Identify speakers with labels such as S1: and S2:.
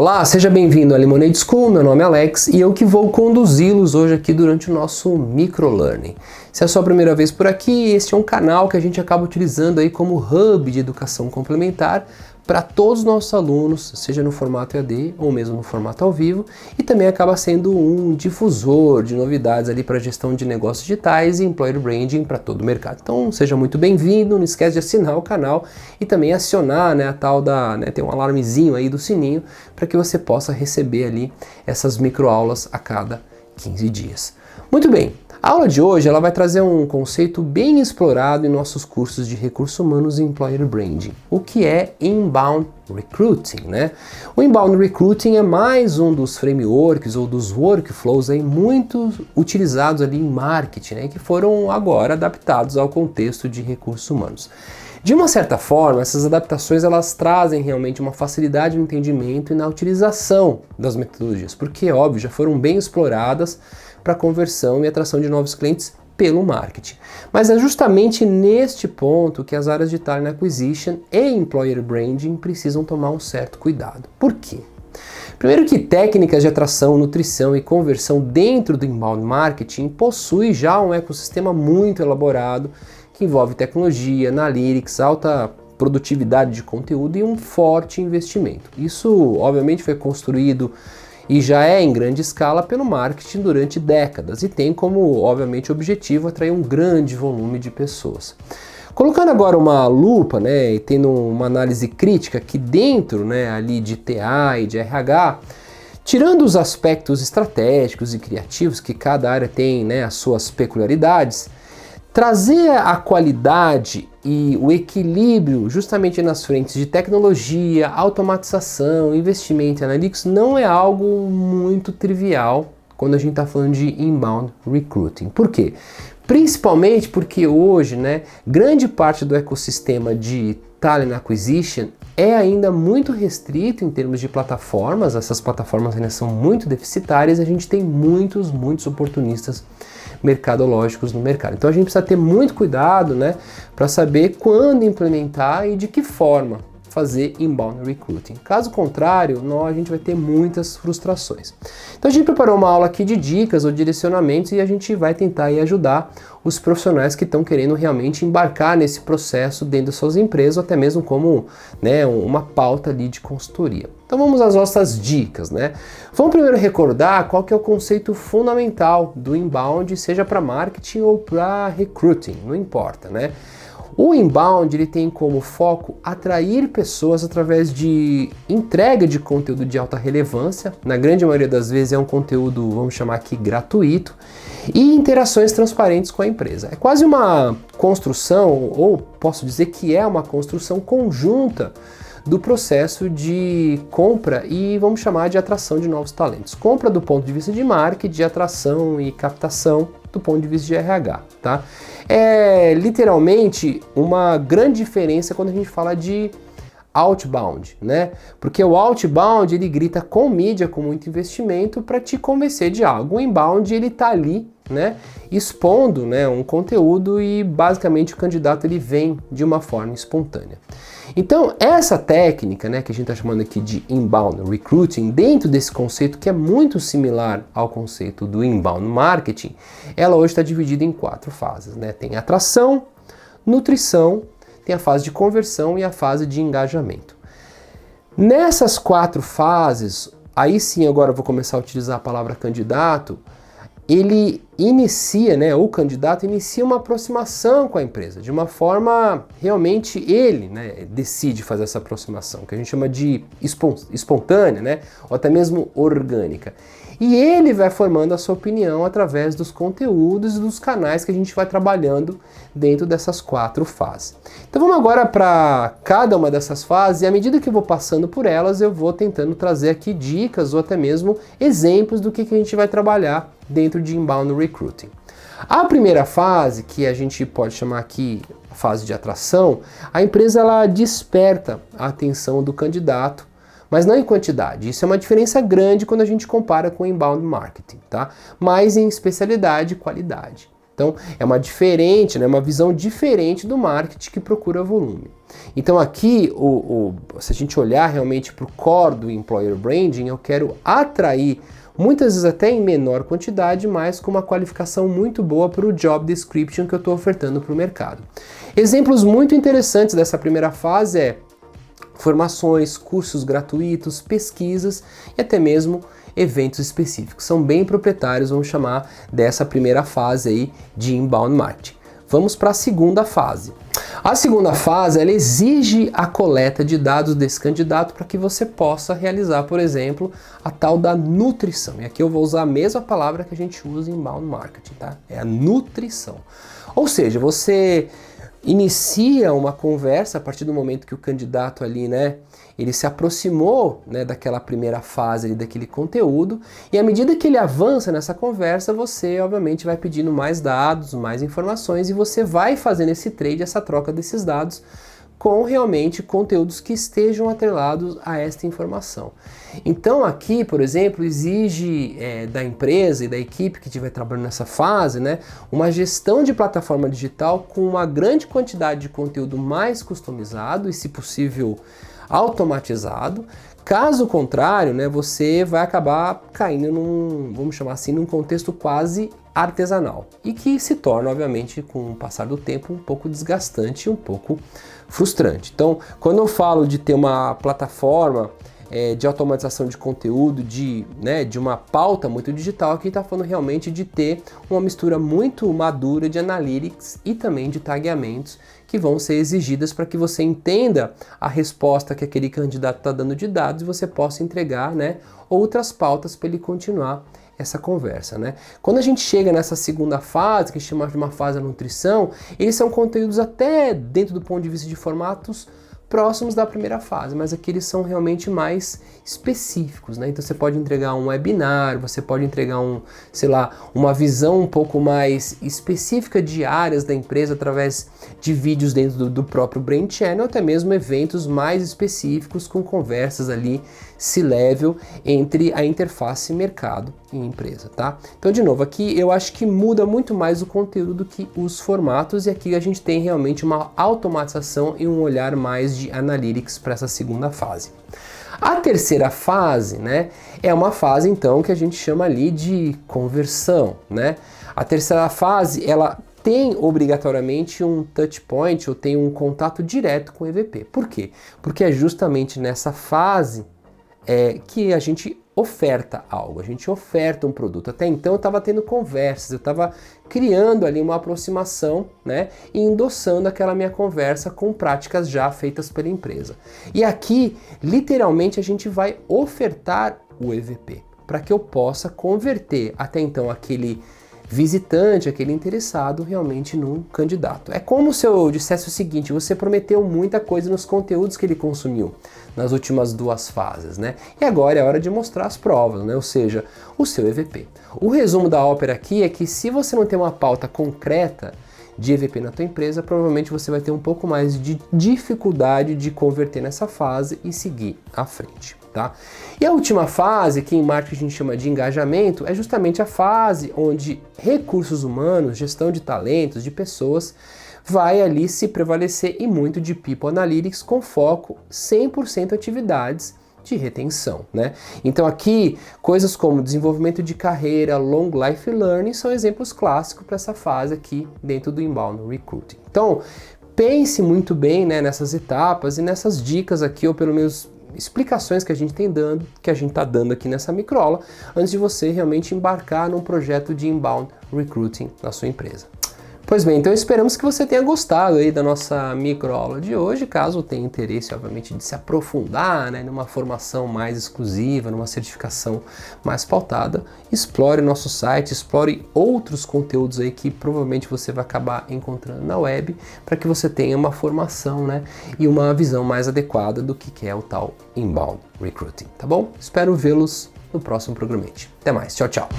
S1: Olá, seja bem-vindo à Lemonade School, meu nome é Alex e eu que vou conduzi-los hoje aqui durante o nosso microlearning. Se é a sua primeira vez por aqui, este é um canal que a gente acaba utilizando aí como hub de educação complementar para todos os nossos alunos, seja no formato EAD ou mesmo no formato ao vivo, e também acaba sendo um difusor de novidades ali para gestão de negócios digitais e employer branding para todo o mercado. Então seja muito bem-vindo, não esquece de assinar o canal e também acionar, a tal da, tem um alarmezinho aí do sininho para que você possa receber ali essas microaulas a cada 15 dias. Muito bem. A aula de hoje ela vai trazer um conceito bem explorado em nossos cursos de recursos humanos e employer branding, o que é inbound recruiting, O inbound recruiting é mais um dos frameworks ou dos workflows aí muito utilizados ali em marketing, que foram agora adaptados ao contexto de recursos humanos. De uma certa forma, essas adaptações elas trazem realmente uma facilidade no entendimento e na utilização das metodologias, porque, óbvio, já foram bem exploradas para conversão e atração de novos clientes pelo marketing. Mas é justamente neste ponto que as áreas de Talent Acquisition e Employer Branding precisam tomar um certo cuidado. Por quê? Primeiro que técnicas de atração, nutrição e conversão dentro do inbound marketing possui já um ecossistema muito elaborado que envolve tecnologia, analytics, alta produtividade de conteúdo e um forte investimento. Isso, obviamente, foi construído e já é em grande escala pelo marketing durante décadas e tem como, obviamente, objetivo atrair um grande volume de pessoas. Colocando agora uma lupa, e tendo uma análise crítica aqui dentro, ali de TA e de RH, tirando os aspectos estratégicos e criativos que cada área tem, as suas peculiaridades, trazer a qualidade e o equilíbrio justamente nas frentes de tecnologia, automatização, investimento e analytics não é algo muito trivial quando a gente está falando de inbound recruiting. Por quê? Principalmente porque hoje, grande parte do ecossistema de Talent Acquisition é ainda muito restrito em termos de plataformas, essas plataformas ainda são muito deficitárias e a gente tem muitos oportunistas mercadológicos no mercado. Então a gente precisa ter muito cuidado, para saber quando implementar e de que forma fazer inbound recruiting. Caso contrário, a gente vai ter muitas frustrações. Então a gente preparou uma aula aqui de dicas ou direcionamentos e a gente vai tentar aí ajudar os profissionais que estão querendo realmente embarcar nesse processo dentro das suas empresas, ou até mesmo como uma pauta ali de consultoria. Então vamos às nossas dicas, Vamos primeiro recordar qual que é o conceito fundamental do inbound, seja para marketing ou para recruiting, não importa, O inbound ele tem como foco atrair pessoas através de entrega de conteúdo de alta relevância, na grande maioria das vezes é um conteúdo, vamos chamar aqui, gratuito, e interações transparentes com a empresa. É quase uma construção, ou posso dizer que é uma construção conjunta do processo de compra e vamos chamar de atração de novos talentos. Compra do ponto de vista de marketing, de atração e captação do ponto de vista de RH, tá? É literalmente uma grande diferença quando a gente fala de outbound, Porque o outbound ele grita com mídia, com muito investimento para te convencer de algo. O inbound ele tá ali, expondo, um conteúdo e basicamente o candidato ele vem de uma forma espontânea. Então, essa técnica, que a gente está chamando aqui de inbound recruiting, dentro desse conceito que é muito similar ao conceito do inbound marketing, ela hoje está dividida em 4 fases, Tem atração, nutrição, tem a fase de conversão e a fase de engajamento. Nessas 4 fases, aí sim agora eu vou começar a utilizar a palavra candidato, ele inicia, o candidato inicia uma aproximação com a empresa, de uma forma realmente ele, decide fazer essa aproximação, que a gente chama de espontânea, ou até mesmo orgânica. E ele vai formando a sua opinião através dos conteúdos e dos canais que a gente vai trabalhando dentro dessas 4 fases. Então vamos agora para cada uma dessas fases e à medida que eu vou passando por elas, eu vou tentando trazer aqui dicas ou até mesmo exemplos do que a gente vai trabalhar dentro de inbound recruiting. A primeira fase, que a gente pode chamar aqui a fase de atração, a empresa ela desperta a atenção do candidato, mas não em quantidade. Isso é uma diferença grande quando a gente compara com o inbound marketing, tá? Mas em especialidade e qualidade. Então é uma diferente, né, uma visão diferente do marketing que procura volume. Então aqui, se a gente olhar realmente para o core do Employer Branding, eu quero atrair, muitas vezes até em menor quantidade, mas com uma qualificação muito boa para o job description que eu estou ofertando para o mercado. Exemplos muito interessantes dessa primeira fase é formações, cursos gratuitos, pesquisas e até mesmo eventos específicos. São bem proprietários, vamos chamar, dessa primeira fase aí de inbound marketing. Vamos para a segunda fase. A segunda fase, ela exige a coleta de dados desse candidato para que você possa realizar, por exemplo, a tal da nutrição. E aqui eu vou usar a mesma palavra que a gente usa em inbound marketing, tá? É a nutrição. Ou seja, você inicia uma conversa a partir do momento que o candidato ali, né, ele se aproximou, né, daquela primeira fase ali, daquele conteúdo, e à medida que ele avança nessa conversa, você obviamente vai pedindo mais dados, mais informações, e você vai fazendo esse trade, essa troca desses dados com realmente conteúdos que estejam atrelados a esta informação. Então aqui, por exemplo, exige da empresa e da equipe que estiver trabalhando nessa fase, né, uma gestão de plataforma digital com uma grande quantidade de conteúdo mais customizado e, se possível, automatizado. Caso contrário, né, você vai acabar caindo num, vamos chamar assim, num contexto quase artesanal e que se torna, obviamente, com o passar do tempo, um pouco desgastante e um pouco frustrante. Então, quando eu falo de ter uma plataforma de automatização de conteúdo, de uma pauta muito digital, aqui está falando realmente de ter uma mistura muito madura de analytics e também de tagueamentos que vão ser exigidas para que você entenda a resposta que aquele candidato está dando de dados e você possa entregar, né, outras pautas para ele continuar essa conversa, né? Quando a gente chega nessa segunda fase, que a gente chama de uma fase da nutrição, eles são conteúdos até dentro do ponto de vista de formatos próximos da primeira fase, mas aqui eles são realmente mais específicos, né? Então você pode entregar um webinar, você pode entregar uma visão um pouco mais específica de áreas da empresa através de vídeos dentro do próprio Brand Channel, até mesmo eventos mais específicos com conversas ali C-level entre a interface mercado e empresa, tá? Então, de novo, aqui eu acho que muda muito mais o conteúdo do que os formatos, e aqui a gente tem realmente uma automatização e um olhar mais de analytics para essa segunda fase. A terceira fase, né, é uma fase então que a gente chama ali de conversão, né? A terceira fase, ela tem obrigatoriamente um touch point, ou tem um contato direto com o EVP. Por quê? Porque é justamente nessa fase que a gente oferta algo, a gente oferta um produto. Até então eu estava tendo conversas, eu estava criando ali uma aproximação, né, e endossando aquela minha conversa com práticas já feitas pela empresa. E aqui, literalmente, a gente vai ofertar o EVP para que eu possa converter até então aquele visitante, aquele interessado, realmente num candidato. É como se eu dissesse o seguinte: você prometeu muita coisa nos conteúdos que ele consumiu nas últimas duas fases, né? E agora é hora de mostrar as provas, né? Ou seja, o seu EVP. O resumo da ópera aqui é que se você não tem uma pauta concreta de EVP na tua empresa, provavelmente você vai ter um pouco mais de dificuldade de converter nessa fase e seguir à frente, tá? E a última fase, que em marketing a gente chama de engajamento, é justamente a fase onde recursos humanos, gestão de talentos, de pessoas, vai ali se prevalecer e muito de People Analytics com foco 100% atividades de retenção, né? Então aqui, coisas como desenvolvimento de carreira, long life learning são exemplos clássicos para essa fase aqui dentro do Inbound Recruiting. Então, pense muito bem, né, nessas etapas e nessas dicas aqui, ou pelo menos explicações que a gente está dando aqui nessa microaula, antes de você realmente embarcar num projeto de Inbound Recruiting na sua empresa. Pois bem, então esperamos que você tenha gostado aí da nossa microaula de hoje. Caso tenha interesse, obviamente, de se aprofundar, né, numa formação mais exclusiva, numa certificação mais pautada, explore nosso site, explore outros conteúdos aí que provavelmente você vai acabar encontrando na web, para que você tenha uma formação, né, e uma visão mais adequada do que é o tal Inbound Recruiting, tá bom? Espero vê-los no próximo Programete. Até mais, tchau, tchau!